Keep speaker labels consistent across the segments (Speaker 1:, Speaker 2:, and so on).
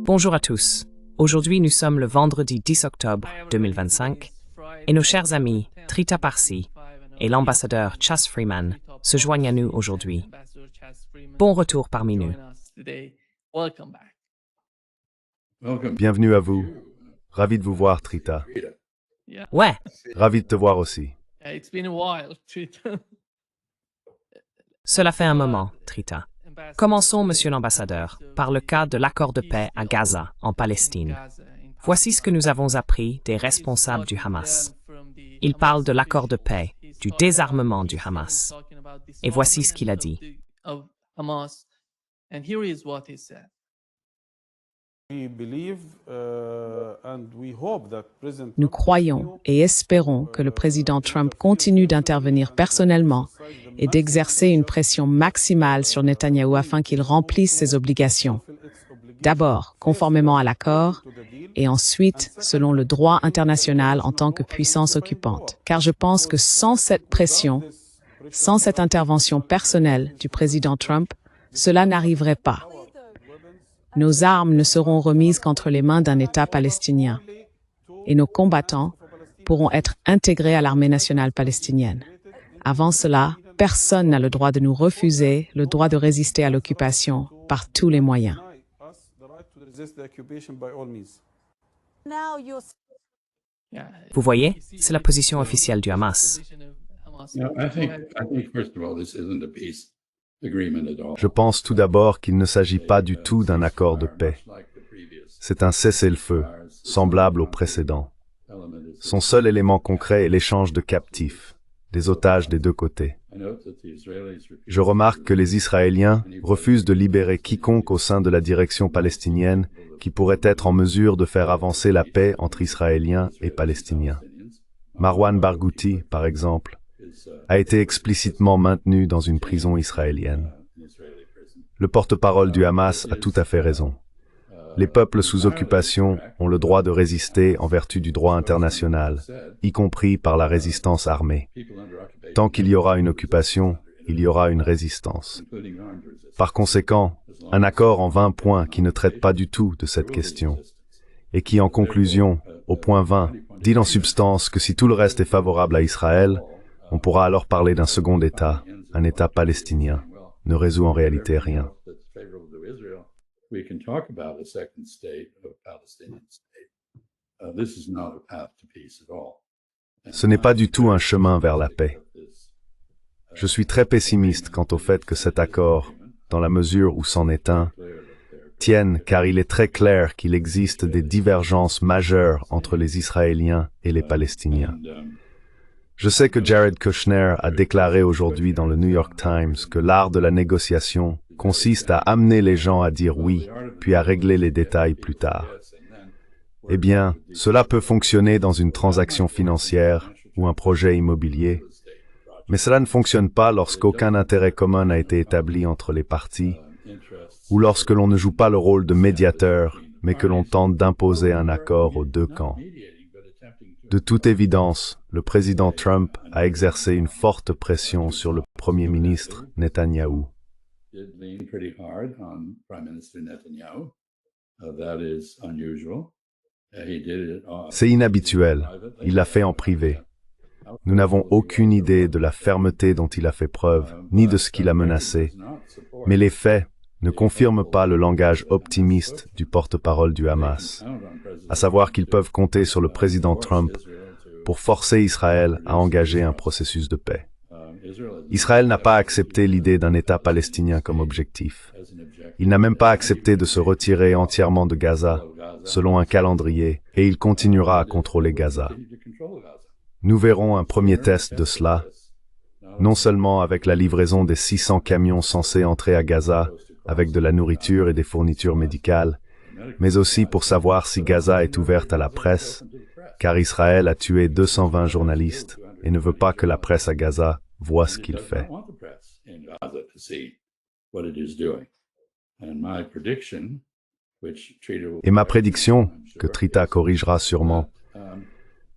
Speaker 1: Bonjour à tous. Aujourd'hui, nous sommes le vendredi 10 octobre 2025 et nos chers amis Trita Parsi et l'ambassadeur Chas Freeman se joignent à nous aujourd'hui. Bon retour parmi nous.
Speaker 2: Bienvenue à vous. Ravi de vous voir, Trita.
Speaker 1: Ouais,
Speaker 2: Ravi de te voir aussi.
Speaker 1: cela fait un moment, Trita. Commençons, monsieur l'ambassadeur, par le cas de l'accord de paix à Gaza, en Palestine. Voici ce que nous avons appris des responsables du Hamas. Ils parlent de l'accord de paix, du désarmement du Hamas. Et voici ce qu'il a dit.
Speaker 3: Nous croyons et espérons que le président Trump continue d'intervenir personnellement et d'exercer une pression maximale sur Netanyahou afin qu'il remplisse ses obligations. D'abord, conformément à l'accord, et ensuite, selon le droit international en tant que puissance occupante. Car je pense que sans cette pression, sans cette intervention personnelle du président Trump, cela n'arriverait pas. Nos armes ne seront remises qu'entre les mains d'un État palestinien et nos combattants pourront être intégrés à l'armée nationale palestinienne. Avant cela, personne n'a le droit de nous refuser le droit de résister à l'occupation par tous les moyens.
Speaker 1: Vous voyez, c'est la position officielle du Hamas.
Speaker 2: Je pense tout d'abord qu'il ne s'agit pas du tout d'un accord de paix. C'est un cessez-le-feu, semblable au précédent. Son seul élément concret est l'échange de captifs, des otages des deux côtés. Je remarque que les Israéliens refusent de libérer quiconque au sein de la direction palestinienne qui pourrait être en mesure de faire avancer la paix entre Israéliens et Palestiniens. Marwan Barghouti, par exemple, a été explicitement maintenu dans une prison israélienne. Le porte-parole du Hamas a tout à fait raison. Les peuples sous occupation ont le droit de résister en vertu du droit international, y compris par la résistance armée. Tant qu'il y aura une occupation, il y aura une résistance. Par conséquent, un accord en 20 points qui ne traite pas du tout de cette question, et qui, en conclusion, au point 20, dit en substance que si tout le reste est favorable à Israël, on pourra alors parler d'un second État, un État palestinien, ne résout en réalité rien. Ce n'est pas du tout un chemin vers la paix. Je suis très pessimiste quant au fait que cet accord, dans la mesure où c'en est un, tienne car il est très clair qu'il existe des divergences majeures entre les Israéliens et les Palestiniens. Je sais que Jared Kushner a déclaré aujourd'hui dans le New York Times que l'art de la négociation consiste à amener les gens à dire oui, puis à régler les détails plus tard. Eh bien, cela peut fonctionner dans une transaction financière ou un projet immobilier, mais cela ne fonctionne pas lorsqu'aucun intérêt commun n'a été établi entre les parties, ou lorsque l'on ne joue pas le rôle de médiateur, mais que l'on tente d'imposer un accord aux deux camps. De toute évidence, le président Trump a exercé une forte pression sur le Premier ministre Netanyahou. C'est inhabituel, il l'a fait en privé. Nous n'avons aucune idée de la fermeté dont il a fait preuve, ni de ce qu'il a menacé, mais les faits ne confirment pas le langage optimiste du porte-parole du Hamas, à savoir qu'ils peuvent compter sur le président Trump pour forcer Israël à engager un processus de paix. Israël n'a pas accepté l'idée d'un État palestinien comme objectif. Il n'a même pas accepté de se retirer entièrement de Gaza, selon un calendrier, et il continuera à contrôler Gaza. Nous verrons un premier test de cela, non seulement avec la livraison des 600 camions censés entrer à Gaza, avec de la nourriture et des fournitures médicales, mais aussi pour savoir si Gaza est ouverte à la presse, car Israël a tué 220 journalistes et ne veut pas que la presse à Gaza voit ce qu'il fait. Et ma prédiction, que Trita corrigera sûrement,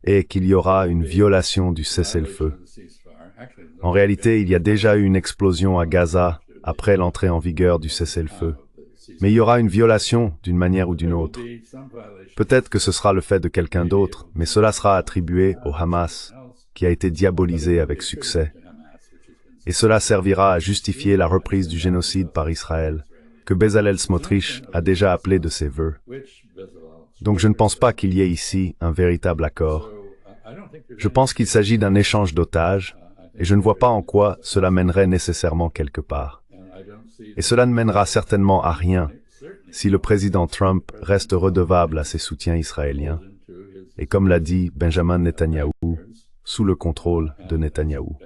Speaker 2: est qu'il y aura une violation du cessez-le-feu. En réalité, il y a déjà eu une explosion à Gaza après l'entrée en vigueur du cessez-le-feu. Mais il y aura une violation d'une manière ou d'une autre. Peut-être que ce sera le fait de quelqu'un d'autre, mais cela sera attribué au Hamas, qui a été diabolisé avec succès. Et cela servira à justifier la reprise du génocide par Israël, que Bezalel Smotrich a déjà appelé de ses vœux. Donc je ne pense pas qu'il y ait ici un véritable accord. Je pense qu'il s'agit d'un échange d'otages, et je ne vois pas en quoi cela mènerait nécessairement quelque part. Et cela ne mènera certainement à rien si le président Trump reste redevable à ses soutiens israéliens, et comme l'a dit Benjamin Netanyahou, sous le contrôle de Netanyahou.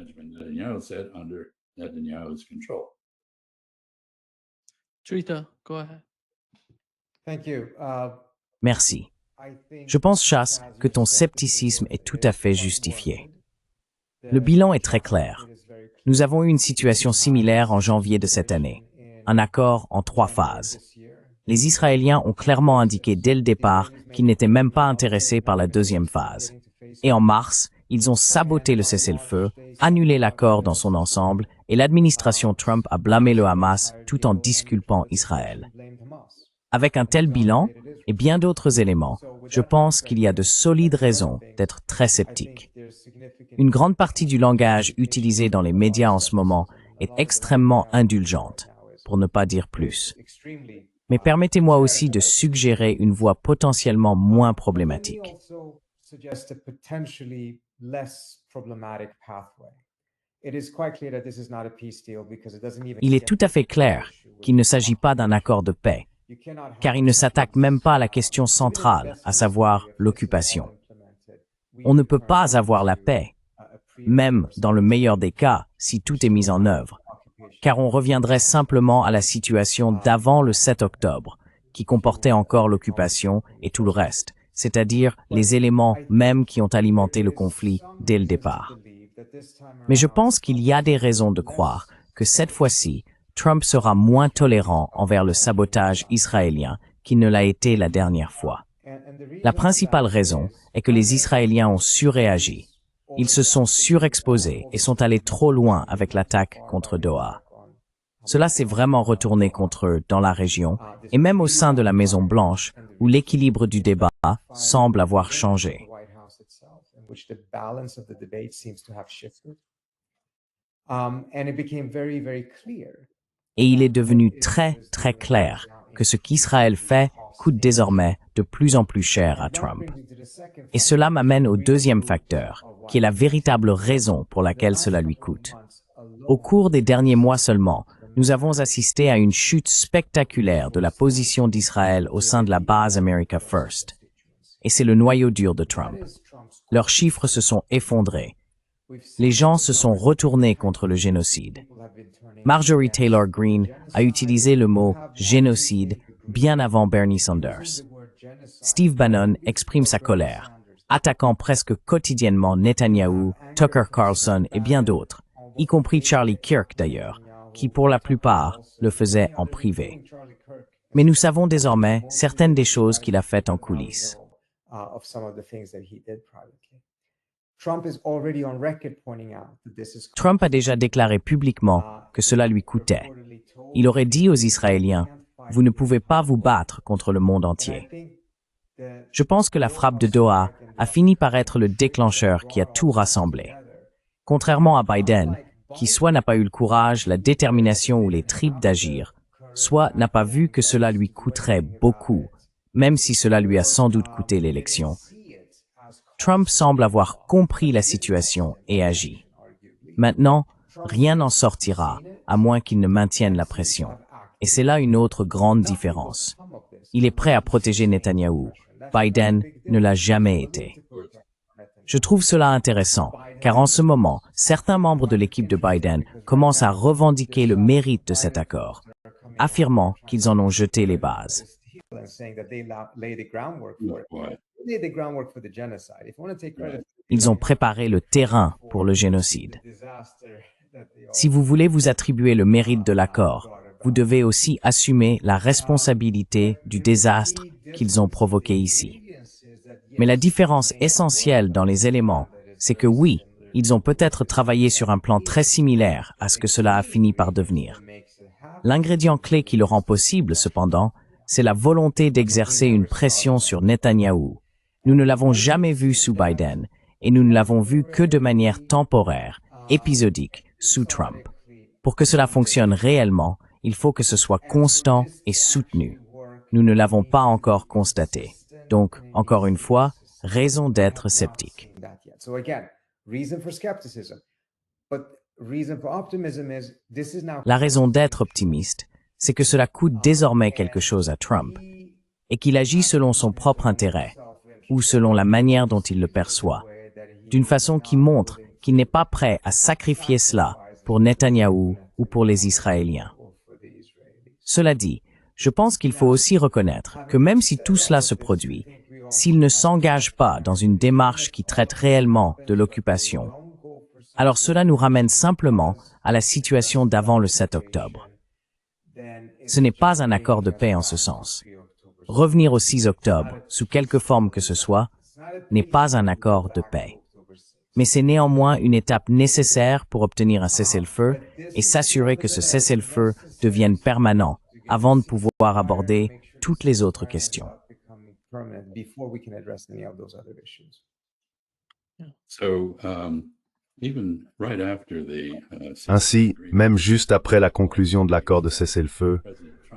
Speaker 4: Trita, go ahead.
Speaker 1: Merci. Je pense, Chas, que ton scepticisme est tout à fait justifié. Le bilan est très clair. Nous avons eu une situation similaire en janvier de cette année, un accord en 3 phases. Les Israéliens ont clairement indiqué dès le départ qu'ils n'étaient même pas intéressés par la deuxième phase. Et en mars, ils ont saboté le cessez-le-feu, annulé l'accord dans son ensemble, et l'administration Trump a blâmé le Hamas tout en disculpant Israël. Avec un tel bilan et bien d'autres éléments, je pense qu'il y a de solides raisons d'être très sceptique. Une grande partie du langage utilisé dans les médias en ce moment est extrêmement indulgente, pour ne pas dire plus. Mais permettez-moi aussi de suggérer une voie potentiellement moins problématique. Il est tout à fait clair qu'il ne s'agit pas d'un accord de paix, car il ne s'attaque même pas à la question centrale, à savoir l'occupation. On ne peut pas avoir la paix, même dans le meilleur des cas, si tout est mis en œuvre, car on reviendrait simplement à la situation d'avant le 7 octobre, qui comportait encore l'occupation et tout le reste, c'est-à-dire les éléments mêmes qui ont alimenté le conflit dès le départ. Mais je pense qu'il y a des raisons de croire que cette fois-ci, Trump sera moins tolérant envers le sabotage israélien qu'il ne l'a été la dernière fois. La principale raison est que les Israéliens ont surréagi. Ils se sont surexposés et sont allés trop loin avec l'attaque contre Doha. Cela s'est vraiment retourné contre eux dans la région et même au sein de la Maison-Blanche, où l'équilibre du débat semble avoir changé. Et il est devenu très, très clair que ce qu'Israël fait coûte désormais de plus en plus cher à Trump. Et cela m'amène au deuxième facteur, qui est la véritable raison pour laquelle cela lui coûte. Au cours des derniers mois seulement, nous avons assisté à une chute spectaculaire de la position d'Israël au sein de la base America First. Et c'est le noyau dur de Trump. Leurs chiffres se sont effondrés. Les gens se sont retournés contre le génocide. Marjorie Taylor Greene a utilisé le mot « génocide » bien avant Bernie Sanders. Steve Bannon exprime sa colère, attaquant presque quotidiennement Netanyahou, Tucker Carlson et bien d'autres, y compris Charlie Kirk d'ailleurs, qui pour la plupart le faisait en privé. Mais nous savons désormais certaines des choses qu'il a faites en coulisses. Trump a déjà déclaré publiquement que cela lui coûtait. Il aurait dit aux Israéliens, « Vous ne pouvez pas vous battre contre le monde entier ». Je pense que la frappe de Doha a fini par être le déclencheur qui a tout rassemblé. Contrairement à Biden, qui soit n'a pas eu le courage, la détermination ou les tripes d'agir, soit n'a pas vu que cela lui coûterait beaucoup, même si cela lui a sans doute coûté l'élection. Trump semble avoir compris la situation et agit. Maintenant, rien n'en sortira, à moins qu'il ne maintienne la pression. Et c'est là une autre grande différence. Il est prêt à protéger Netanyahou. Biden ne l'a jamais été. Je trouve cela intéressant, car en ce moment, certains membres de l'équipe de Biden commencent à revendiquer le mérite de cet accord, affirmant qu'ils en ont jeté les bases. Ils ont préparé le terrain pour le génocide. Si vous voulez vous attribuer le mérite de l'accord, vous devez aussi assumer la responsabilité du désastre qu'ils ont provoqué ici. Mais la différence essentielle dans les éléments, c'est que oui, ils ont peut-être travaillé sur un plan très similaire à ce que cela a fini par devenir.
Speaker 5: L'ingrédient clé qui le rend possible, cependant, c'est la volonté d'exercer une pression sur Netanyahou. Nous ne l'avons jamais vu sous Biden, et nous ne l'avons vu que de manière temporaire, épisodique, sous Trump. Pour que cela fonctionne réellement, il faut que ce soit constant et soutenu. Nous ne l'avons pas encore constaté. Donc, encore une fois, raison d'être sceptique. La raison d'être optimiste, c'est que cela coûte désormais quelque chose à Trump, et qu'il agit selon son propre intérêt, ou selon la manière dont il le perçoit, d'une façon qui montre qu'il n'est pas prêt à sacrifier cela pour Netanyahou ou pour les Israéliens. Cela dit, je pense qu'il faut aussi reconnaître que même si tout cela se produit, s'il ne s'engage pas dans une démarche qui traite réellement de l'occupation, alors cela nous ramène simplement à la situation d'avant le 7 octobre. Ce n'est pas un accord de paix en ce sens. Revenir au 6 octobre, sous quelque forme que ce soit, n'est pas un accord de paix. Mais c'est néanmoins une étape nécessaire pour obtenir un cessez-le-feu et s'assurer que ce cessez-le-feu devienne permanent avant de pouvoir aborder toutes les autres questions.
Speaker 2: Ainsi, même juste après la conclusion de l'accord de cessez-le-feu,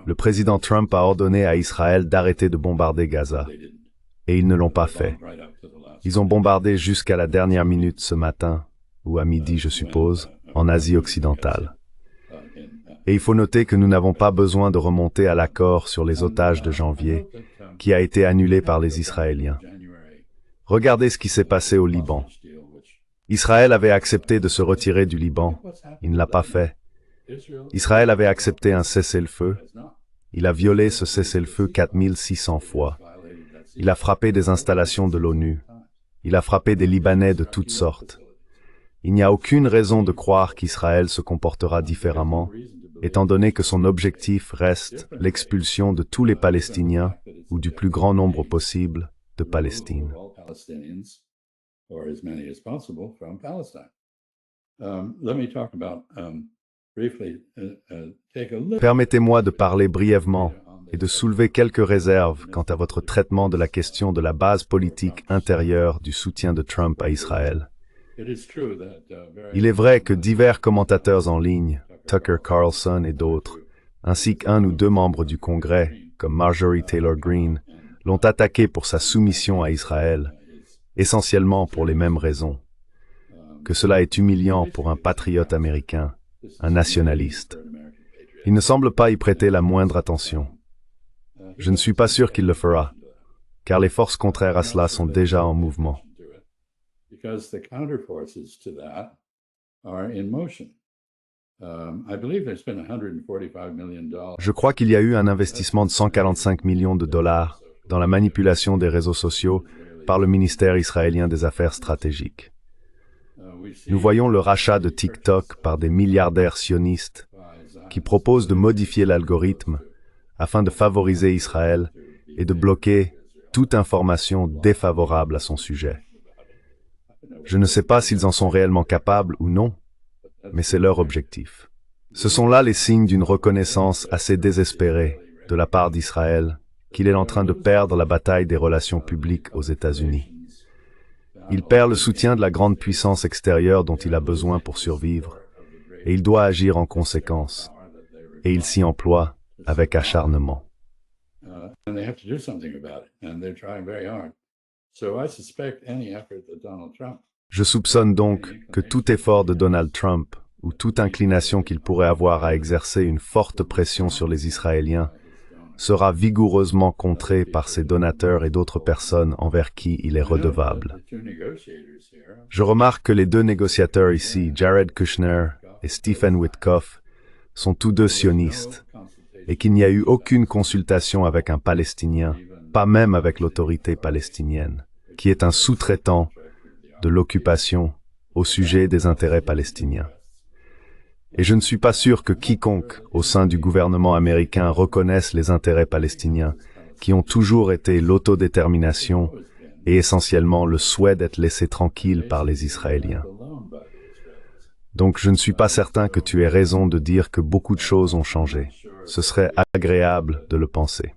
Speaker 2: le président Trump a ordonné à Israël d'arrêter de bombarder Gaza. Et ils ne l'ont pas fait. Ils ont bombardé jusqu'à la dernière minute ce matin, ou à midi je suppose, en Asie occidentale. Et il faut noter que nous n'avons pas besoin de remonter à l'accord sur les otages de janvier, qui a été annulé par les Israéliens. Regardez ce qui s'est passé au Liban. Israël avait accepté de se retirer du Liban. Il ne l'a pas fait. Israël avait accepté un cessez-le-feu. Il a violé ce cessez-le-feu 4600 fois. Il a frappé des installations de l'ONU. Il a frappé des Libanais de toutes sortes. Il n'y a aucune raison de croire qu'Israël se comportera différemment, étant donné que son objectif reste l'expulsion de tous les Palestiniens, ou du plus grand nombre possible, de Palestine. Permettez-moi de parler brièvement et de soulever quelques réserves quant à votre traitement de la question de la base politique intérieure du soutien de Trump à Israël. Il est vrai que divers commentateurs en ligne, Tucker Carlson et d'autres, ainsi qu'un ou deux membres du Congrès, comme Marjorie Taylor Greene, l'ont attaqué pour sa soumission à Israël, essentiellement pour les mêmes raisons. Que cela est humiliant pour un patriote américain, un nationaliste. Il ne semble pas y prêter la moindre attention. Je ne suis pas sûr qu'il le fera, car les forces contraires à cela sont déjà en mouvement. Je crois qu'il y a eu un investissement de 145 millions de dollars dans la manipulation des réseaux sociaux par le ministère israélien des Affaires stratégiques. Nous voyons le rachat de TikTok par des milliardaires sionistes qui proposent de modifier l'algorithme afin de favoriser Israël et de bloquer toute information défavorable à son sujet. Je ne sais pas s'ils en sont réellement capables ou non, mais c'est leur objectif. Ce sont là les signes d'une reconnaissance assez désespérée de la part d'Israël qu'il est en train de perdre la bataille des relations publiques aux États-Unis. Il perd le soutien de la grande puissance extérieure dont il a besoin pour survivre, et il doit agir en conséquence, et il s'y emploie avec acharnement. Je soupçonne donc que tout effort de Donald Trump, ou toute inclination qu'il pourrait avoir à exercer une forte pression sur les Israéliens, sera vigoureusement contré par ses donateurs et d'autres personnes envers qui il est redevable. Je remarque que les deux négociateurs ici, Jared Kushner et Stephen Witkoff, sont tous deux sionistes, et qu'il n'y a eu aucune consultation avec un Palestinien, pas même avec l'autorité palestinienne, qui est un sous-traitant de l'occupation au sujet des intérêts palestiniens. Et je ne suis pas sûr que quiconque, au sein du gouvernement américain, reconnaisse les intérêts palestiniens, qui ont toujours été l'autodétermination et essentiellement le souhait d'être laissés tranquilles par les Israéliens. Donc je ne suis pas certain que tu aies raison de dire que beaucoup de choses ont changé. Ce serait agréable de le penser.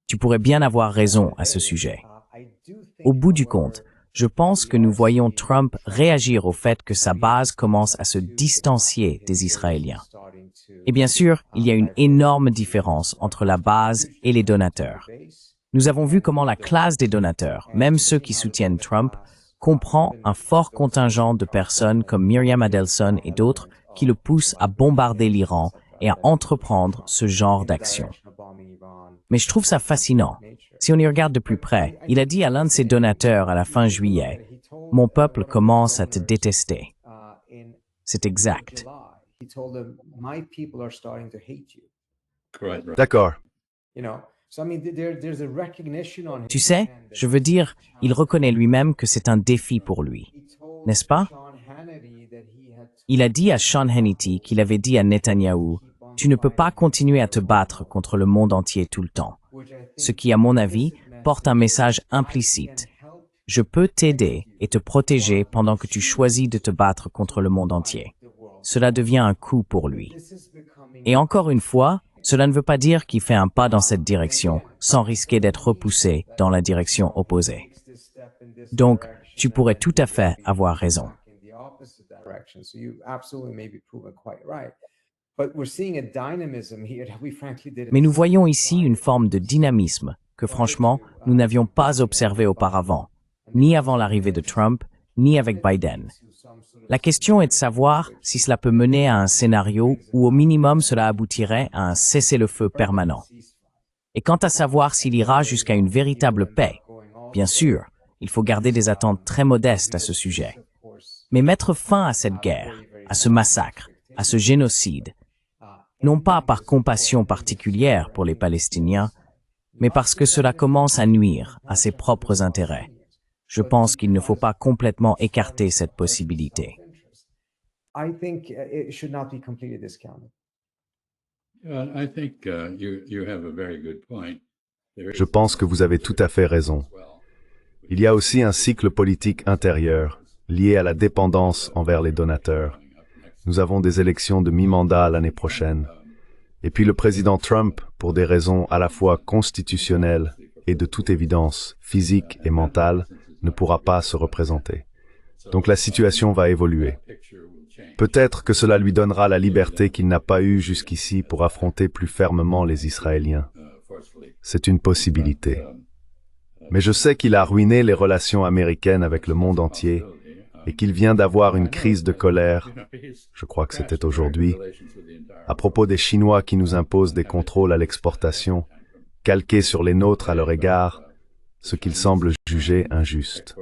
Speaker 5: Tu pourrais bien avoir raison à ce sujet. Au bout du compte, je pense que nous voyons Trump réagir au fait que sa base commence à se distancier des Israéliens. Et bien sûr, il y a une énorme différence entre la base et les donateurs. Nous avons vu comment la classe des donateurs, même ceux qui soutiennent Trump, comprend un fort contingent de personnes comme Myriam Adelson et d'autres qui le poussent à bombarder l'Iran et à entreprendre ce genre d'action. Mais je trouve ça fascinant. Si on y regarde de plus près, il a dit à l'un de ses donateurs à la fin juillet, « Mon peuple commence à te détester. » C'est exact.
Speaker 2: D'accord.
Speaker 5: Tu sais, je veux dire, il reconnaît lui-même que c'est un défi pour lui. N'est-ce pas? Il a dit à Sean Hannity qu'il avait dit à Netanyahou, « Tu ne peux pas continuer à te battre contre le monde entier tout le temps. » Ce qui, à mon avis, porte un message implicite. Je peux t'aider et te protéger pendant que tu choisis de te battre contre le monde entier. Cela devient un coup pour lui. Et encore une fois, cela ne veut pas dire qu'il fait un pas dans cette direction sans risquer d'être repoussé dans la direction opposée. Donc, tu pourrais tout à fait avoir raison. Mais nous voyons ici une forme de dynamisme que franchement, nous n'avions pas observé auparavant, ni avant l'arrivée de Trump, ni avec Biden. La question est de savoir si cela peut mener à un scénario où au minimum cela aboutirait à un cessez-le-feu permanent. Et quant à savoir s'il ira jusqu'à une véritable paix, bien sûr, il faut garder des attentes très modestes à ce sujet. Mais mettre fin à cette guerre, à ce massacre, à ce génocide, non pas par compassion particulière pour les Palestiniens, mais parce que cela commence à nuire à ses propres intérêts. Je pense qu'il ne faut pas complètement écarter cette possibilité.
Speaker 2: Je pense que vous avez tout à fait raison. Il y a aussi un cycle politique intérieur, lié à la dépendance envers les donateurs. Nous avons des élections de mi-mandat l'année prochaine. Et puis le président Trump, pour des raisons à la fois constitutionnelles et de toute évidence physiques et mentales, ne pourra pas se représenter. Donc la situation va évoluer. Peut-être que cela lui donnera la liberté qu'il n'a pas eue jusqu'ici pour affronter plus fermement les Israéliens. C'est une possibilité. Mais je sais qu'il a ruiné les relations américaines avec le monde entier et qu'il vient d'avoir une crise de colère, je crois que c'était aujourd'hui, à propos des Chinois qui nous imposent des contrôles à l'exportation, calqués sur les nôtres à leur égard, ce qu'il semble juger injuste.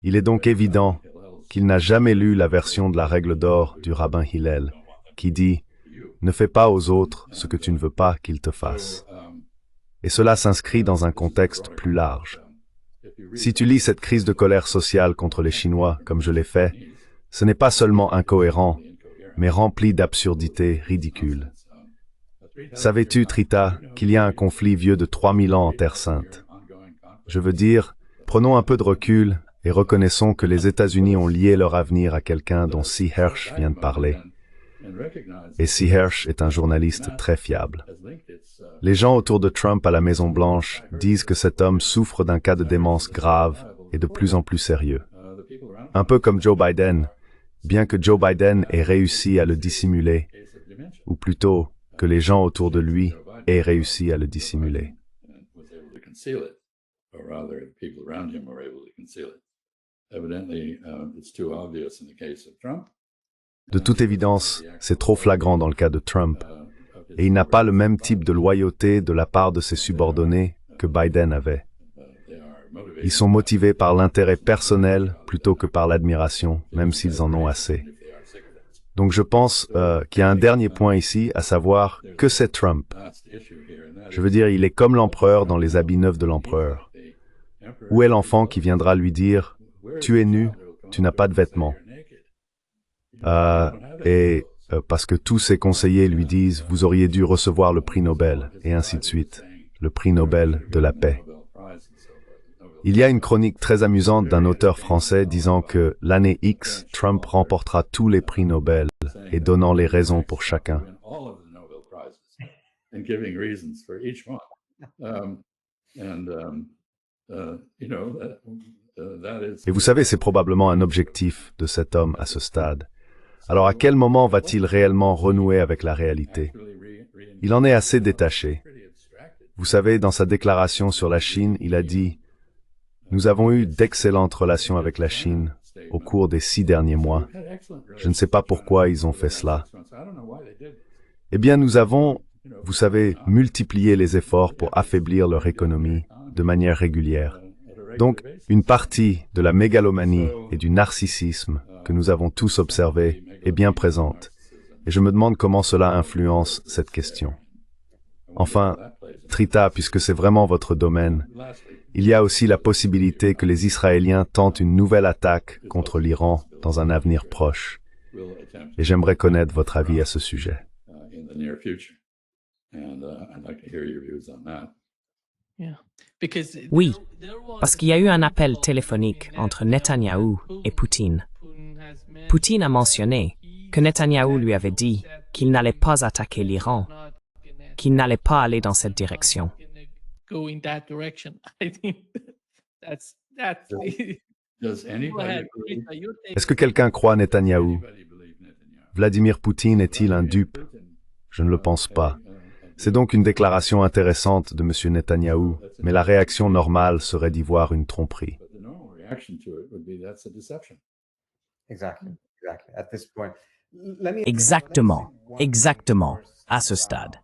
Speaker 2: Il est donc évident qu'il n'a jamais lu la version de la règle d'or du rabbin Hillel, qui dit « Ne fais pas aux autres ce que tu ne veux pas qu'ils te fassent ». Et cela s'inscrit dans un contexte plus large. Si tu lis cette crise de colère sociale contre les Chinois, comme je l'ai fait, ce n'est pas seulement incohérent, mais rempli d'absurdités ridicules. Savais-tu, Trita, qu'il y a un conflit vieux de 3000 ans en Terre Sainte? Je veux dire, prenons un peu de recul et reconnaissons que les États-Unis ont lié leur avenir à quelqu'un dont C. Hersh vient de parler. Et C. Hersh est un journaliste très fiable. Les gens autour de Trump à la Maison-Blanche disent que cet homme souffre d'un cas de démence grave et de plus en plus sérieux. Un peu comme Joe Biden, bien que Joe Biden ait réussi à le dissimuler, ou plutôt que les gens autour de lui aient réussi à le dissimuler. De toute évidence, c'est trop flagrant dans le cas de Trump, et il n'a pas le même type de loyauté de la part de ses subordonnés que Biden avait. Ils sont motivés par l'intérêt personnel plutôt que par l'admiration, même s'ils en ont assez. Donc je pense qu'il y a un dernier point ici, à savoir que c'est Trump. Je veux dire, il est comme l'empereur dans les habits neufs de l'empereur. Où est l'enfant qui viendra lui dire tu es nu, tu n'as pas de vêtements. Parce que tous ses conseillers lui disent « Vous auriez dû recevoir le prix Nobel », et ainsi de suite, le prix Nobel de la paix. Il y a une chronique très amusante d'un auteur français disant que l'année X, Trump remportera tous les prix Nobel et donnant les raisons pour chacun. Et vous savez, c'est probablement un objectif de cet homme à ce stade. Alors à quel moment va-t-il réellement renouer avec la réalité? Il en est assez détaché. Vous savez, dans sa déclaration sur la Chine, il a dit « Nous avons eu d'excellentes relations avec la Chine au cours des 6 derniers mois. Je ne sais pas pourquoi ils ont fait cela. Eh bien, nous avons, vous savez, multiplié les efforts pour affaiblir leur économie de manière régulière. Donc, une partie de la mégalomanie et du narcissisme que nous avons tous observé est bien présente. Et je me demande comment cela influence cette question. Enfin, Trita, puisque c'est vraiment votre domaine, il y a aussi la possibilité que les Israéliens tentent une nouvelle attaque contre l'Iran dans un avenir proche. Et j'aimerais connaître votre avis à ce sujet.
Speaker 1: Oui, parce qu'il y a eu un appel téléphonique entre Netanyahou et Poutine. Poutine a mentionné que Netanyahou lui avait dit qu'il n'allait pas attaquer l'Iran, qu'il n'allait pas aller dans cette direction.
Speaker 2: Est-ce que quelqu'un croit Netanyahou? Vladimir Poutine est-il un dupe? Je ne le pense pas. C'est donc une déclaration intéressante de M. Netanyahou, mais la réaction normale serait d'y voir une tromperie.
Speaker 5: Exactement, à ce stade.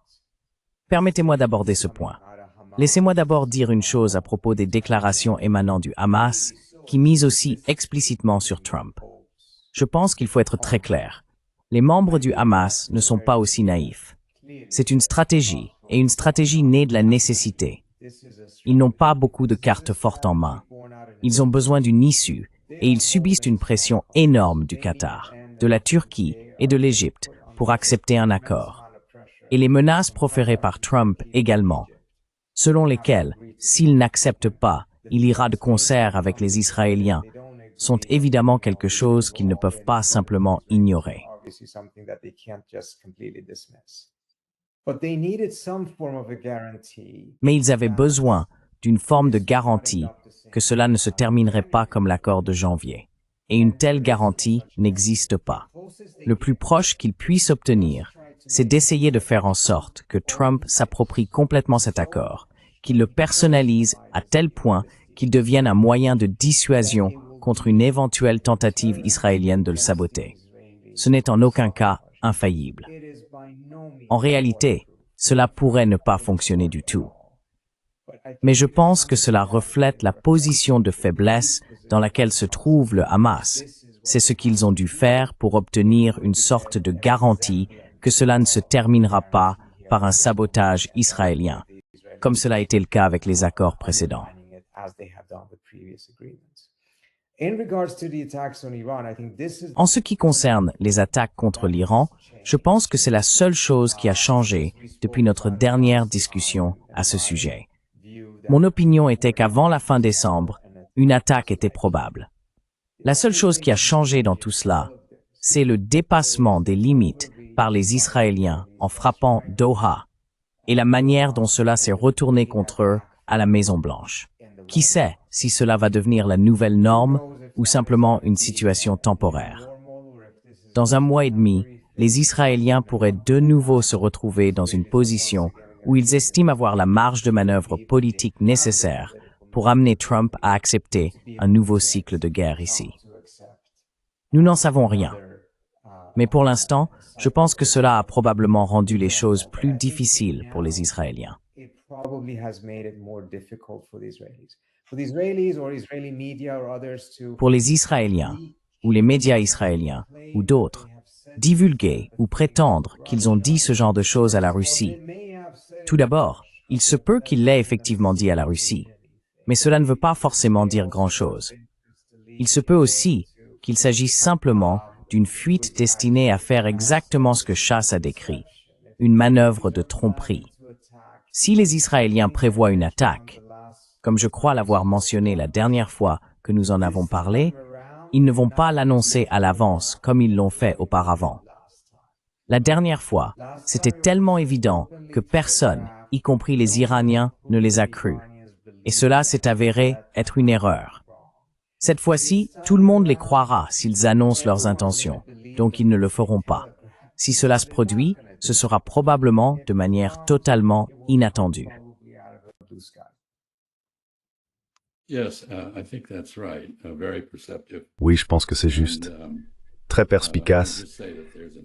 Speaker 5: Permettez-moi d'aborder ce point. Laissez-moi d'abord dire une chose à propos des déclarations émanant du Hamas, qui misent aussi explicitement sur Trump. Je pense qu'il faut être très clair. Les membres du Hamas ne sont pas aussi naïfs. C'est une stratégie, et une stratégie née de la nécessité. Ils n'ont pas beaucoup de cartes fortes en main. Ils ont besoin d'une issue, et ils subissent une pression énorme du Qatar, de la Turquie et de l'Égypte pour accepter un accord. Et les menaces proférées par Trump également, selon lesquelles, s'il n'accepte pas, il ira de concert avec les Israéliens, sont évidemment quelque chose qu'ils ne peuvent pas simplement ignorer. Mais ils avaient besoin d'une forme de garantie que cela ne se terminerait pas comme l'accord de janvier. Et une telle garantie n'existe pas. Le plus proche qu'ils puissent obtenir, c'est d'essayer de faire en sorte que Trump s'approprie complètement cet accord, qu'il le personnalise à tel point qu'il devienne un moyen de dissuasion contre une éventuelle tentative israélienne de le saboter. Ce n'est en aucun cas infaillible. En réalité, cela pourrait ne pas fonctionner du tout. Mais je pense que cela reflète la position de faiblesse dans laquelle se trouve le Hamas. C'est ce qu'ils ont dû faire pour obtenir une sorte de garantie que cela ne se terminera pas par un sabotage israélien, comme cela a été le cas avec les accords précédents. En ce qui concerne les attaques contre l'Iran, je pense que c'est la seule chose qui a changé depuis notre dernière discussion à ce sujet. Mon opinion était qu'avant la fin décembre, une attaque était probable. La seule chose qui a changé dans tout cela, c'est le dépassement des limites par les Israéliens en frappant Doha et la manière dont cela s'est retourné contre eux à la Maison-Blanche. Qui sait si cela va devenir la nouvelle norme ou simplement une situation temporaire. Dans un mois et demi, les Israéliens pourraient de nouveau se retrouver dans une position où ils estiment avoir la marge de manœuvre politique nécessaire pour amener Trump à accepter un nouveau cycle de guerre ici. Nous n'en savons rien. Mais pour l'instant, je pense que cela a probablement rendu les choses plus difficiles pour les Israéliens. Pour les Israéliens, ou les médias israéliens, ou d'autres, divulguer ou prétendre qu'ils ont dit ce genre de choses à la Russie. Tout d'abord, il se peut qu'il l'ait effectivement dit à la Russie, mais cela ne veut pas forcément dire grand-chose. Il se peut aussi qu'il s'agisse simplement d'une fuite destinée à faire exactement ce que Chasse a décrit, une manœuvre de tromperie. Si les Israéliens prévoient une attaque, comme je crois l'avoir mentionné la dernière fois que nous en avons parlé, ils ne vont pas l'annoncer à l'avance comme ils l'ont fait auparavant. La dernière fois, c'était tellement évident que personne, y compris les Iraniens, ne les a crus. Et cela s'est avéré être une erreur. Cette fois-ci, tout le monde les croira s'ils annoncent leurs intentions, donc ils ne le feront pas. Si cela se produit, ce sera probablement de manière totalement inattendue.
Speaker 2: Oui, je pense que c'est juste. Très perspicace.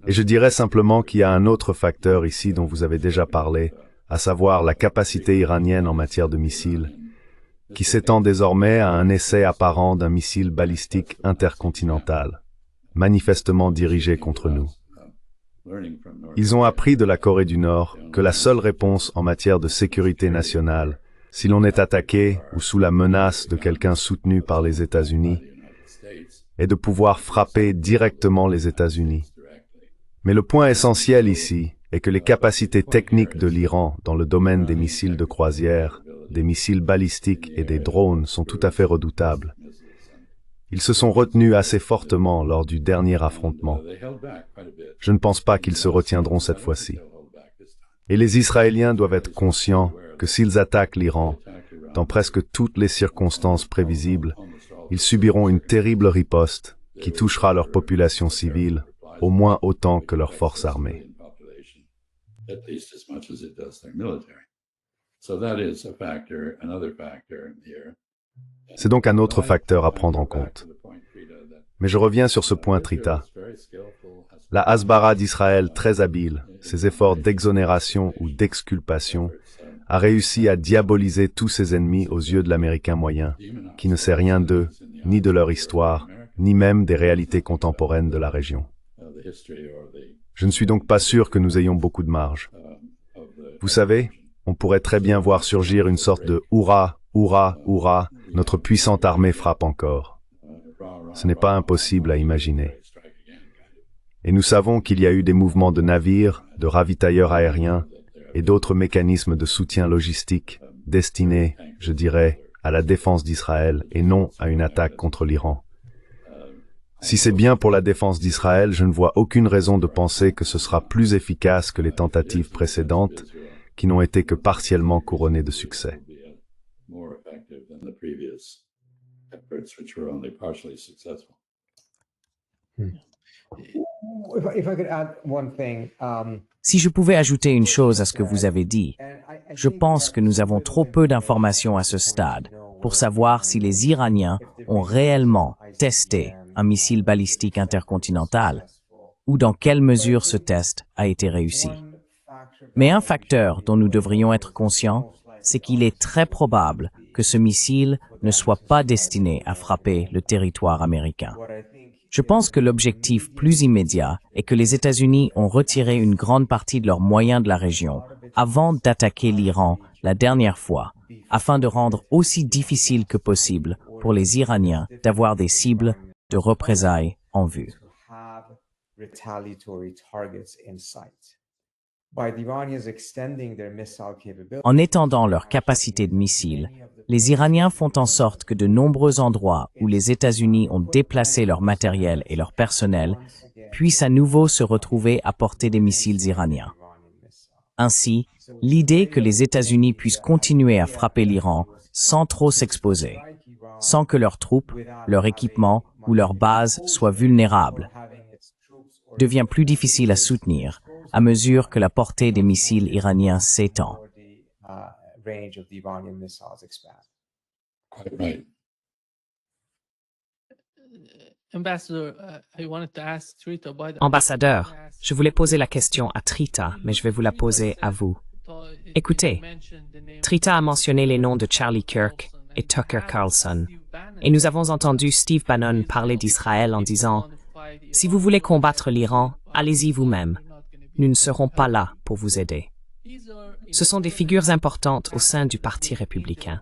Speaker 2: Et je dirais simplement qu'il y a un autre facteur ici dont vous avez déjà parlé, à savoir la capacité iranienne en matière de missiles, qui s'étend désormais à un essai apparent d'un missile balistique intercontinental, manifestement dirigé contre nous. Ils ont appris de la Corée du Nord que la seule réponse en matière de sécurité nationale, si l'on est attaqué ou sous la menace de quelqu'un soutenu par les États-Unis, est de pouvoir frapper directement les États-Unis. Mais le point essentiel ici est que les capacités techniques de l'Iran dans le domaine des missiles de croisière, des missiles balistiques et des drones sont tout à fait redoutables. Ils se sont retenus assez fortement lors du dernier affrontement. Je ne pense pas qu'ils se retiendront cette fois-ci. Et les Israéliens doivent être conscients que s'ils attaquent l'Iran, dans presque toutes les circonstances prévisibles, ils subiront une terrible riposte qui touchera leur population civile au moins autant que leurs forces armées. C'est donc un autre facteur à prendre en compte. Mais je reviens sur ce point, Trita. La Hasbara d'Israël, très habile, ses efforts d'exonération ou d'exculpation, a réussi à diaboliser tous ses ennemis aux yeux de l'Américain moyen, qui ne sait rien d'eux, ni de leur histoire, ni même des réalités contemporaines de la région. Je ne suis donc pas sûr que nous ayons beaucoup de marge. Vous savez, on pourrait très bien voir surgir une sorte de « Hurrah, hurrah, hurrah, notre puissante armée frappe encore ». Ce n'est pas impossible à imaginer. Et nous savons qu'il y a eu des mouvements de navires, de ravitailleurs aériens et d'autres mécanismes de soutien logistique destinés, je dirais, à la défense d'Israël et non à une attaque contre l'Iran. Si c'est bien pour la défense d'Israël, je ne vois aucune raison de penser que ce sera plus efficace que les tentatives précédentes, qui n'ont été que partiellement couronnées de succès.
Speaker 5: Si je pouvais ajouter une chose à ce que vous avez dit, je pense que nous avons trop peu d'informations à ce stade pour savoir si les Iraniens ont réellement testé un missile balistique intercontinental ou dans quelle mesure ce test a été réussi. Mais un facteur dont nous devrions être conscients, c'est qu'il est très probable que ce missile ne soit pas destiné à frapper le territoire américain. Je pense que l'objectif plus immédiat est que les États-Unis ont retiré une grande partie de leurs moyens de la région avant d'attaquer l'Iran la dernière fois, afin de rendre aussi difficile que possible pour les Iraniens d'avoir des cibles de représailles en vue. En étendant leur capacité de missiles, les Iraniens font en sorte que de nombreux endroits où les États-Unis ont déplacé leur matériel et leur personnel puissent à nouveau se retrouver à portée des missiles iraniens. Ainsi, l'idée que les États-Unis puissent continuer à frapper l'Iran sans trop s'exposer, sans que leurs troupes, leur équipement ou leurs bases soient vulnérables, devient plus difficile à soutenir à mesure que la portée des missiles iraniens s'étend.
Speaker 1: Ambassadeur, je voulais poser la question à Trita, mais je vais vous la poser à vous. Écoutez, Trita a mentionné les noms de Charlie Kirk et Tucker Carlson, et nous avons entendu Steve Bannon parler d'Israël en disant « Si vous voulez combattre l'Iran, allez-y vous-même. Nous ne serons pas là pour vous aider. » Ce sont des figures importantes au sein du Parti républicain.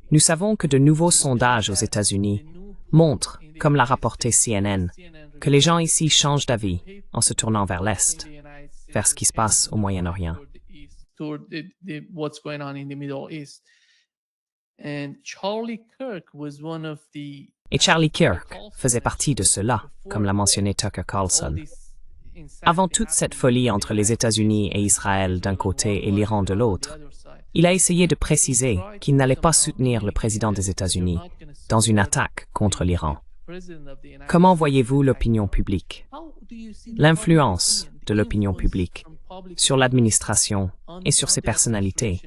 Speaker 1: Nous savons que de nouveaux sondages aux États-Unis montre, comme l'a rapporté CNN, que les gens ici changent d'avis en se tournant vers l'Est, vers ce qui se passe au Moyen-Orient. Et Charlie Kirk faisait partie de cela, comme l'a mentionné Tucker Carlson. Avant toute cette folie entre les États-Unis et Israël d'un côté et l'Iran de l'autre, il a essayé de préciser qu'il n'allait pas soutenir le président des États-Unis dans une attaque contre l'Iran. Comment voyez-vous l'opinion publique? L'influence de l'opinion publique sur l'administration et sur ses personnalités,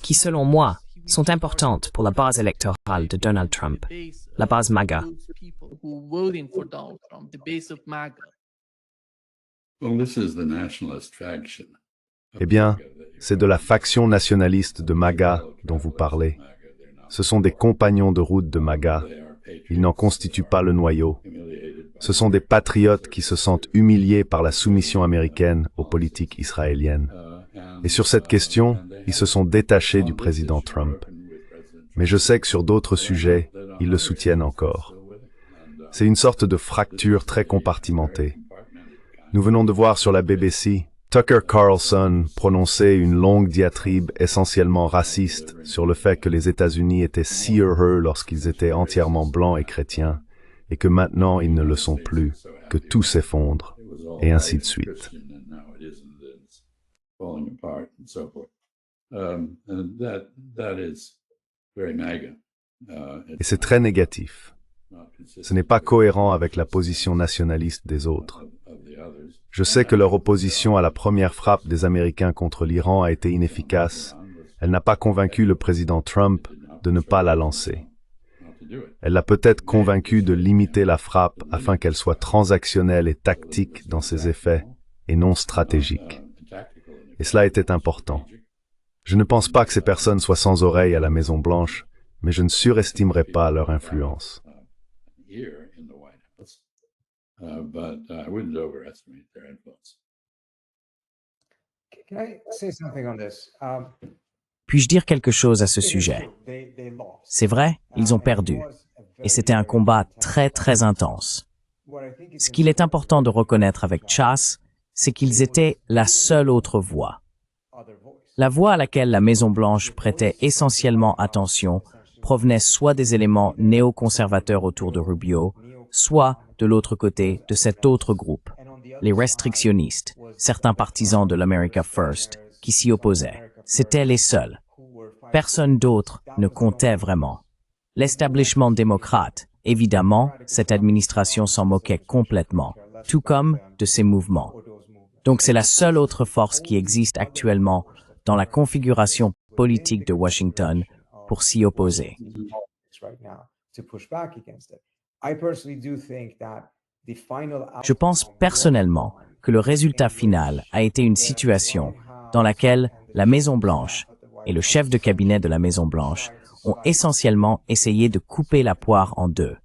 Speaker 1: qui selon moi sont importantes pour la base électorale de Donald Trump, la base MAGA.
Speaker 2: Eh bien, c'est de la faction nationaliste de MAGA dont vous parlez. Ce sont des compagnons de route de MAGA. Ils n'en constituent pas le noyau. Ce sont des patriotes qui se sentent humiliés par la soumission américaine aux politiques israéliennes. Et sur cette question, ils se sont détachés du président Trump. Mais je sais que sur d'autres sujets, ils le soutiennent encore. C'est une sorte de fracture très compartimentée. Nous venons de voir sur la BBC, Tucker Carlson prononcer une longue diatribe essentiellement raciste sur le fait que les États-Unis étaient si heureux lorsqu'ils étaient entièrement blancs et chrétiens, et que maintenant ils ne le sont plus, que tout s'effondre, et ainsi de suite. Et c'est très négatif. Ce n'est pas cohérent avec la position nationaliste des autres. Je sais que leur opposition à la première frappe des Américains contre l'Iran a été inefficace. Elle n'a pas convaincu le président Trump de ne pas la lancer. Elle l'a peut-être convaincu de limiter la frappe afin qu'elle soit transactionnelle et tactique dans ses effets et non stratégique. Et cela était important. Je ne pense pas que ces personnes soient sans oreille à la Maison-Blanche, mais je ne surestimerai pas leur influence.
Speaker 5: Puis-je dire quelque chose à ce sujet? C'est vrai, ils ont perdu. Et c'était un combat très, très intense. Ce qu'il est important de reconnaître avec Chas, c'est qu'ils étaient la seule autre voix. La voix à laquelle la Maison-Blanche prêtait essentiellement attention provenait soit des éléments néoconservateurs autour de Rubio, soit de l'autre côté de cet autre groupe, les restrictionnistes, certains partisans de l'America First, qui s'y opposaient. C'étaient les seuls. Personne d'autre ne comptait vraiment. L'establishment démocrate, évidemment, cette administration s'en moquait complètement, tout comme de ces mouvements. Donc c'est la seule autre force qui existe actuellement dans la configuration politique de Washington pour s'y opposer. Je pense personnellement que le résultat final a été une situation dans laquelle la Maison-Blanche et le chef de cabinet de la Maison-Blanche ont essentiellement essayé de couper la poire en deux,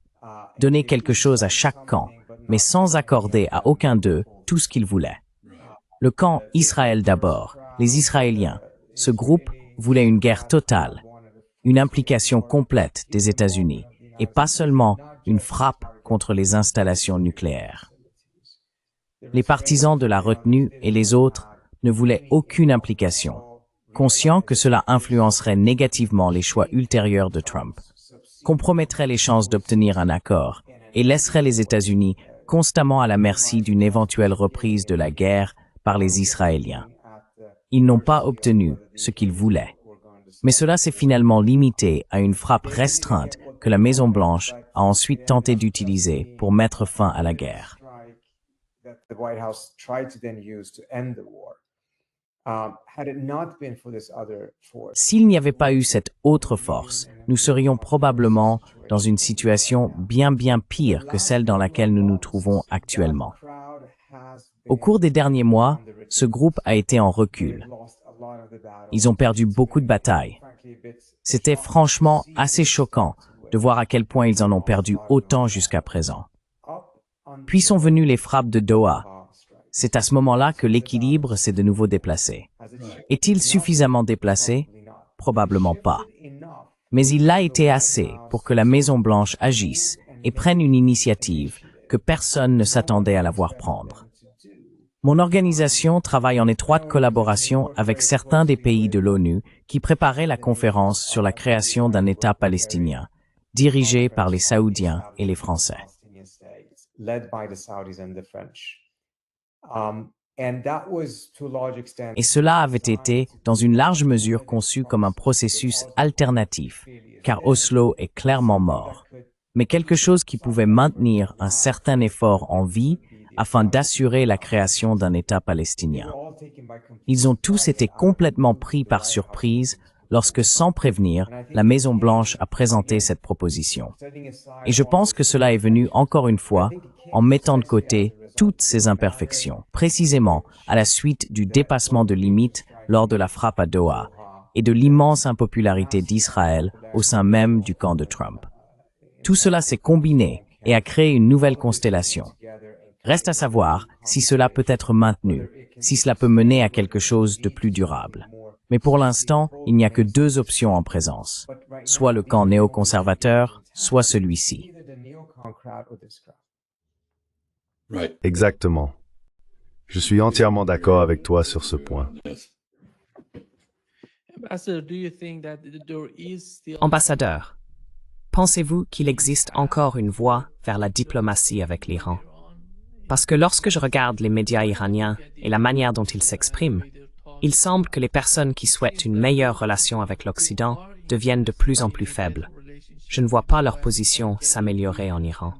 Speaker 5: donner quelque chose à chaque camp, mais sans accorder à aucun d'eux tout ce qu'ils voulaient. Le camp Israël d'abord, les Israéliens, ce groupe voulait une guerre totale, une implication complète des États-Unis, et pas seulement une frappe contre les installations nucléaires. Les partisans de la retenue et les autres ne voulaient aucune implication, conscients que cela influencerait négativement les choix ultérieurs de Trump, compromettrait les chances d'obtenir un accord et laisserait les États-Unis constamment à la merci d'une éventuelle reprise de la guerre par les Israéliens. Ils n'ont pas obtenu ce qu'ils voulaient. Mais cela s'est finalement limité à une frappe restreinte que la Maison-Blanche a ensuite tenté d'utiliser pour mettre fin à la guerre. S'il n'y avait pas eu cette autre force, nous serions probablement dans une situation bien pire que celle dans laquelle nous nous trouvons actuellement. Au cours des derniers mois, ce groupe a été en recul. Ils ont perdu beaucoup de batailles. C'était franchement assez choquant de voir à quel point ils en ont perdu autant jusqu'à présent. Puis sont venues les frappes de Doha. C'est à ce moment-là que l'équilibre s'est de nouveau déplacé. Est-il suffisamment déplacé? Probablement pas. Mais il l'a été assez pour que la Maison-Blanche agisse et prennent une initiative que personne ne s'attendait à la voir prendre. Mon organisation travaille en étroite collaboration avec certains des pays de l'ONU qui préparaient la conférence sur la création d'un État palestinien, dirigée par les Saoudiens et les Français. Et cela avait été, dans une large mesure, conçu comme un processus alternatif, car Oslo est clairement mort, mais quelque chose qui pouvait maintenir un certain effort en vie afin d'assurer la création d'un État palestinien. Ils ont tous été complètement pris par surprise lorsque, sans prévenir, la Maison-Blanche a présenté cette proposition. Et je pense que cela est venu, encore une fois, en mettant de côté toutes ces imperfections, précisément à la suite du dépassement de limites lors de la frappe à Doha et de l'immense impopularité d'Israël au sein même du camp de Trump. Tout cela s'est combiné et a créé une nouvelle constellation. Reste à savoir si cela peut être maintenu, si cela peut mener à quelque chose de plus durable. Mais pour l'instant, il n'y a que deux options en présence, soit le camp néoconservateur, soit celui-ci.
Speaker 2: Exactement. Je suis entièrement d'accord avec toi sur ce point.
Speaker 1: Ambassadeur, pensez-vous qu'il existe encore une voie vers la diplomatie avec l'Iran? Parce que lorsque je regarde les médias iraniens et la manière dont ils s'expriment, il semble que les personnes qui souhaitent une meilleure relation avec l'Occident deviennent de plus en plus faibles. Je ne vois pas leur position s'améliorer en Iran.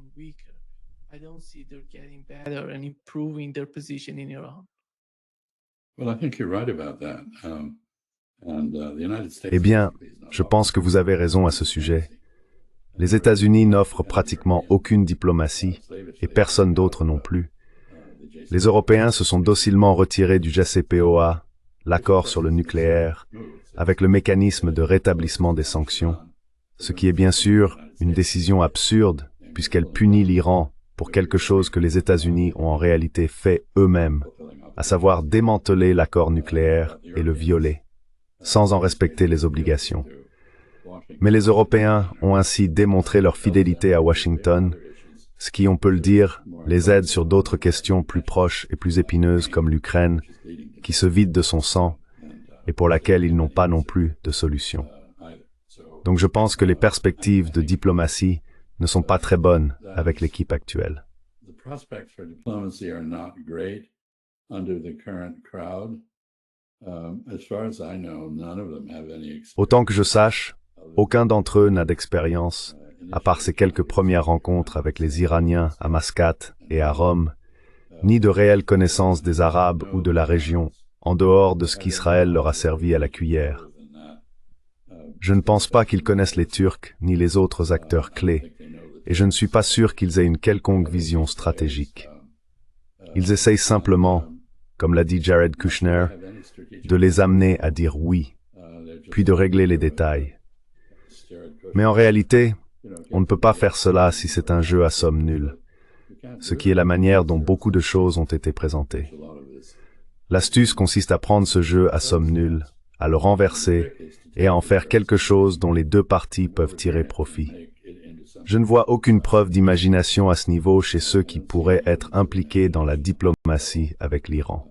Speaker 2: Eh bien, je pense que vous avez raison à ce sujet. Les États-Unis n'offrent pratiquement aucune diplomatie et personne d'autre non plus. Les Européens se sont docilement retirés du JCPOA, l'accord sur le nucléaire, avec le mécanisme de rétablissement des sanctions, ce qui est bien sûr une décision absurde puisqu'elle punit l'Iran pour quelque chose que les États-Unis ont en réalité fait eux-mêmes, à savoir démanteler l'accord nucléaire et le violer, sans en respecter les obligations. Mais les Européens ont ainsi démontré leur fidélité à Washington, ce qui, on peut le dire, les aide sur d'autres questions plus proches et plus épineuses comme l'Ukraine, qui se vide de son sang et pour laquelle ils n'ont pas non plus de solution. Donc je pense que les perspectives de diplomatie ne sont pas très bonnes avec l'équipe actuelle. Autant que je sache, aucun d'entre eux n'a d'expérience, à part ces quelques premières rencontres avec les Iraniens à Mascate et à Rome, ni de réelle connaissance des Arabes ou de la région, en dehors de ce qu'Israël leur a servi à la cuillère. Je ne pense pas qu'ils connaissent les Turcs ni les autres acteurs clés, et je ne suis pas sûr qu'ils aient une quelconque vision stratégique. Ils essayent simplement, comme l'a dit Jared Kushner, de les amener à dire oui, puis de régler les détails. Mais en réalité, on ne peut pas faire cela si c'est un jeu à somme nulle, ce qui est la manière dont beaucoup de choses ont été présentées. L'astuce consiste à prendre ce jeu à somme nulle, à le renverser et à en faire quelque chose dont les deux parties peuvent tirer profit. Je ne vois aucune preuve d'imagination à ce niveau chez ceux qui pourraient être impliqués dans la diplomatie avec l'Iran.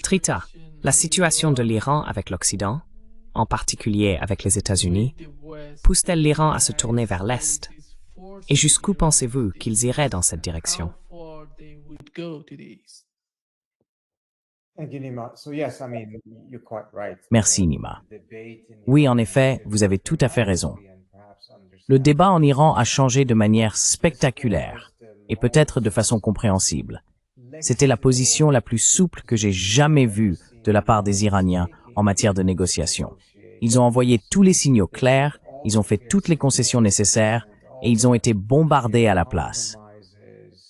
Speaker 1: Trita, la situation de l'Iran avec l'Occident, en particulier avec les États-Unis, pousse-t-elle l'Iran à se tourner vers l'Est? Et jusqu'où pensez-vous qu'ils iraient dans cette direction?
Speaker 5: Merci, Nima. Oui, en effet, vous avez tout à fait raison. Le débat en Iran a changé de manière spectaculaire, et peut-être de façon compréhensible. C'était la position la plus souple que j'ai jamais vue de la part des Iraniens en matière de négociation. Ils ont envoyé tous les signaux clairs, ils ont fait toutes les concessions nécessaires, et ils ont été bombardés à la place.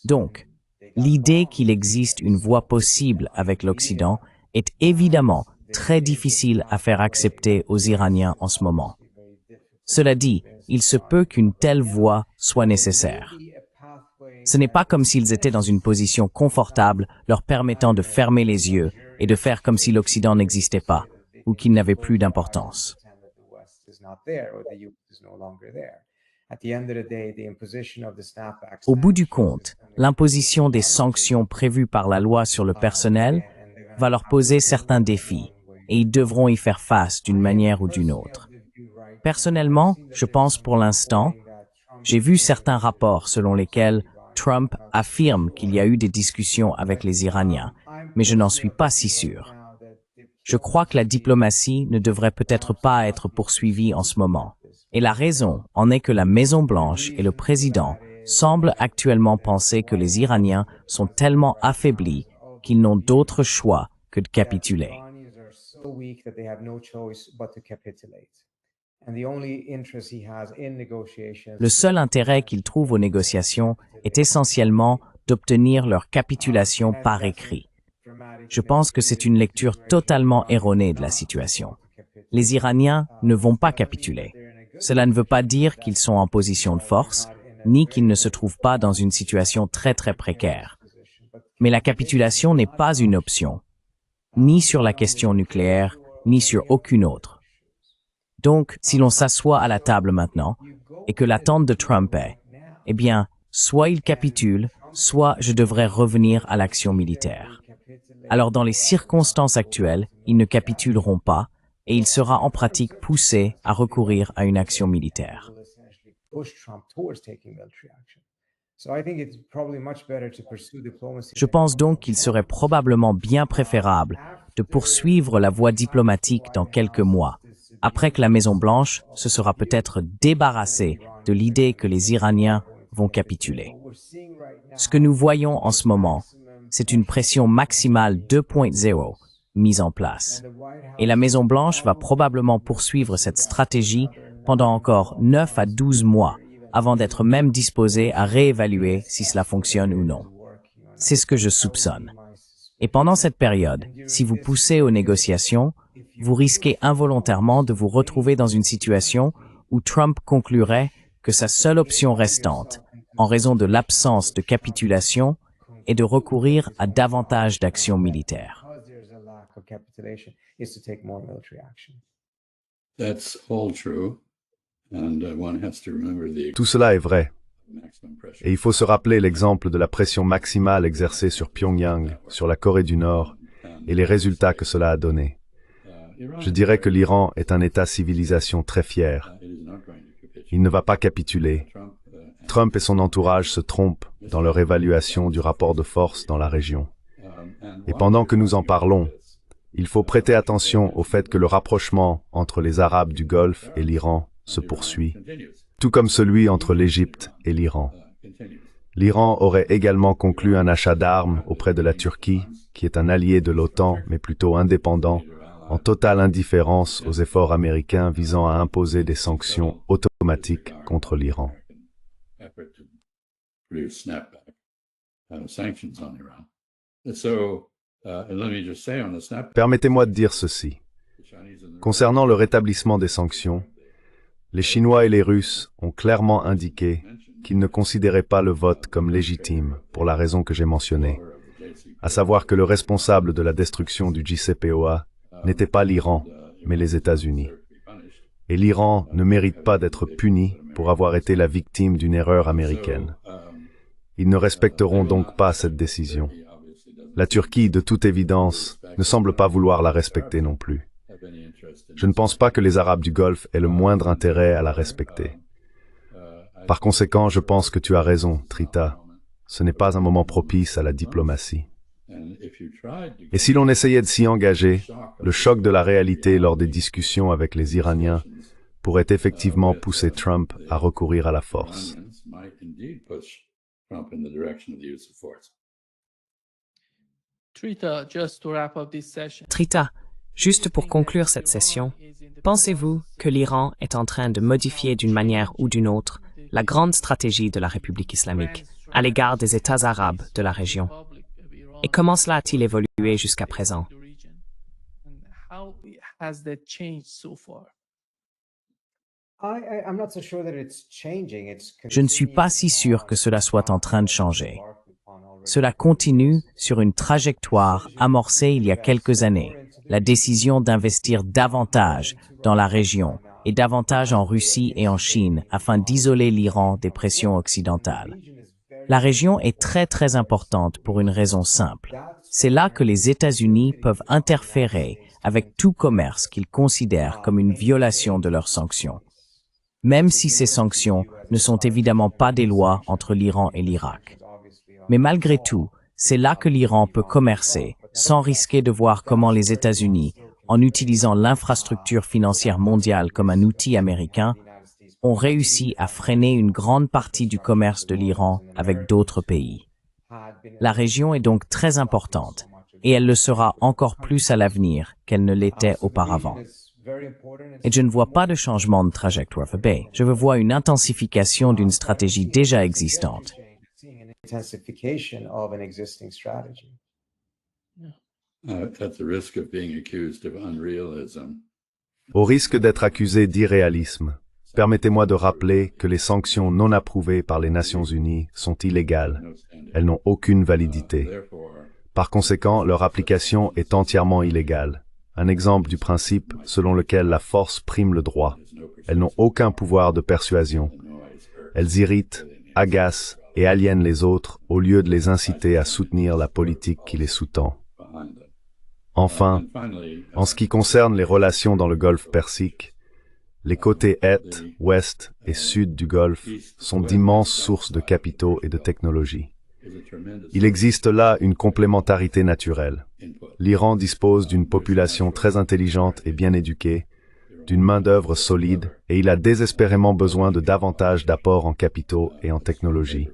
Speaker 5: Donc, l'idée qu'il existe une voie possible avec l'Occident est évidemment très difficile à faire accepter aux Iraniens en ce moment. Cela dit, il se peut qu'une telle voie soit nécessaire. Ce n'est pas comme s'ils étaient dans une position confortable leur permettant de fermer les yeux et de faire comme si l'Occident n'existait pas, ou qu'il n'avait plus d'importance. Au bout du compte, l'imposition des sanctions prévues par la loi sur le personnel va leur poser certains défis, et ils devront y faire face d'une manière ou d'une autre. Personnellement, je pense pour l'instant, j'ai vu certains rapports selon lesquels Trump affirme qu'il y a eu des discussions avec les Iraniens, mais je n'en suis pas si sûr. Je crois que la diplomatie ne devrait peut-être pas être poursuivie en ce moment. Et la raison en est que la Maison-Blanche et le président semblent actuellement penser que les Iraniens sont tellement affaiblis qu'ils n'ont d'autre choix que de capituler. Le seul intérêt qu'ils trouvent aux négociations est essentiellement d'obtenir leur capitulation par écrit. Je pense que c'est une lecture totalement erronée de la situation. Les Iraniens ne vont pas capituler. Cela ne veut pas dire qu'ils sont en position de force, ni qu'ils ne se trouvent pas dans une situation très précaire. Mais la capitulation n'est pas une option, ni sur la question nucléaire, ni sur aucune autre. Donc, si l'on s'assoit à la table maintenant, et que l'attente de Trump est, eh bien, soit il capitule, soit je devrais revenir à l'action militaire. Alors, dans les circonstances actuelles, ils ne capituleront pas, et il sera en pratique poussé à recourir à une action militaire. Je pense donc qu'il serait probablement bien préférable de poursuivre la voie diplomatique dans quelques mois, après que la Maison-Blanche se sera peut-être débarrassée de l'idée que les Iraniens vont capituler. Ce que nous voyons en ce moment, c'est une pression maximale 2.0 mise en place. Et la Maison-Blanche va probablement poursuivre cette stratégie pendant encore 9 à 12 mois, avant d'être même disposée à réévaluer si cela fonctionne ou non. C'est ce que je soupçonne. Et pendant cette période, si vous poussez aux négociations, vous risquez involontairement de vous retrouver dans une situation où Trump conclurait que sa seule option restante, en raison de l'absence de capitulation, est de recourir à davantage d'actions militaires.
Speaker 2: Tout cela est vrai. Et il faut se rappeler l'exemple de la pression maximale exercée sur Pyongyang, sur la Corée du Nord, et les résultats que cela a donnés. Je dirais que l'Iran est un État-civilisation très fier. Il ne va pas capituler. Trump et son entourage se trompent dans leur évaluation du rapport de force dans la région. Et pendant que nous en parlons, il faut prêter attention au fait que le rapprochement entre les Arabes du Golfe et l'Iran se poursuit, tout comme celui entre l'Égypte et l'Iran. L'Iran aurait également conclu un achat d'armes auprès de la Turquie, qui est un allié de l'OTAN, mais plutôt indépendant, en totale indifférence aux efforts américains visant à imposer des sanctions automatiques contre l'Iran. Permettez-moi de dire ceci. Concernant le rétablissement des sanctions, les Chinois et les Russes ont clairement indiqué qu'ils ne considéraient pas le vote comme légitime pour la raison que j'ai mentionnée, à savoir que le responsable de la destruction du JCPOA n'était pas l'Iran, mais les États-Unis. Et l'Iran ne mérite pas d'être puni pour avoir été la victime d'une erreur américaine. Ils ne respecteront donc pas cette décision. La Turquie, de toute évidence, ne semble pas vouloir la respecter non plus. Je ne pense pas que les Arabes du Golfe aient le moindre intérêt à la respecter. Par conséquent, je pense que tu as raison, Trita. Ce n'est pas un moment propice à la diplomatie. Et si l'on essayait de s'y engager, le choc de la réalité lors des discussions avec les Iraniens pourrait effectivement pousser Trump à recourir à la force.
Speaker 1: Trita, juste pour conclure cette session, pensez-vous que l'Iran est en train de modifier d'une manière ou d'une autre la grande stratégie de la République islamique à l'égard des États arabes de la région? Et comment cela a-t-il évolué jusqu'à présent?
Speaker 5: Je ne suis pas si sûr que cela soit en train de changer. Cela continue sur une trajectoire amorcée il y a quelques années, la décision d'investir davantage dans la région et davantage en Russie et en Chine afin d'isoler l'Iran des pressions occidentales. La région est très importante pour une raison simple. C'est là que les États-Unis peuvent interférer avec tout commerce qu'ils considèrent comme une violation de leurs sanctions. Même si ces sanctions ne sont évidemment pas des lois entre l'Iran et l'Irak. Mais malgré tout, c'est là que l'Iran peut commercer sans risquer de voir comment les États-Unis, en utilisant l'infrastructure financière mondiale comme un outil américain, ont réussi à freiner une grande partie du commerce de l'Iran avec d'autres pays. La région est donc très importante, et elle le sera encore plus à l'avenir qu'elle ne l'était auparavant. Et je ne vois pas de changement de trajectoire, je vois une intensification d'une stratégie déjà existante.
Speaker 2: Au risque d'être accusé d'irréalisme, permettez-moi de rappeler que les sanctions non approuvées par les Nations Unies sont illégales. Elles n'ont aucune validité. Par conséquent, leur application est entièrement illégale. Un exemple du principe selon lequel la force prime le droit. Elles n'ont aucun pouvoir de persuasion. Elles irritent, agacent et aliènent les autres au lieu de les inciter à soutenir la politique qui les sous-tend. Enfin, en ce qui concerne les relations dans le Golfe Persique, les côtés Est, Ouest et Sud du Golfe sont d'immenses sources de capitaux et de technologies. Il existe là une complémentarité naturelle. L'Iran dispose d'une population très intelligente et bien éduquée, d'une main-d'œuvre solide, et il a désespérément besoin de davantage d'apports en capitaux et en technologie.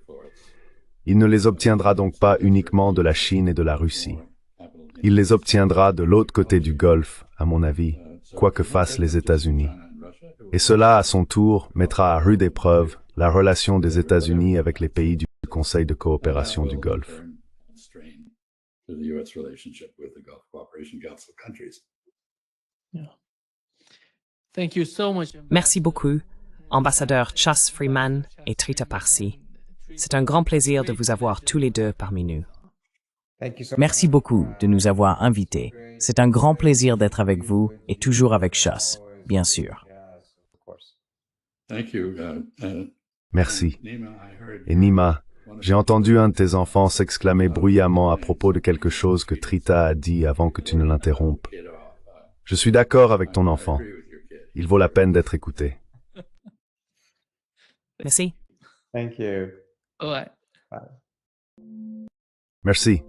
Speaker 2: Il ne les obtiendra donc pas uniquement de la Chine et de la Russie. Il les obtiendra de l'autre côté du Golfe, à mon avis, quoi que fassent les États-Unis. Et cela, à son tour, mettra à rude épreuve la relation des États-Unis avec les pays du Conseil de coopération du Golfe.
Speaker 1: Merci beaucoup, ambassadeur Chas Freeman et Trita Parsi. C'est un grand plaisir de vous avoir tous les deux parmi nous.
Speaker 5: Merci beaucoup de nous avoir invités. C'est un grand plaisir d'être avec vous et toujours avec Chas, bien sûr.
Speaker 2: Merci. Et Nima, j'ai entendu un de tes enfants s'exclamer bruyamment à propos de quelque chose que Trita a dit avant que tu ne l'interrompes. Je suis d'accord avec ton enfant. Il vaut la peine d'être écouté.
Speaker 1: Merci.
Speaker 4: Ouais.
Speaker 2: Merci.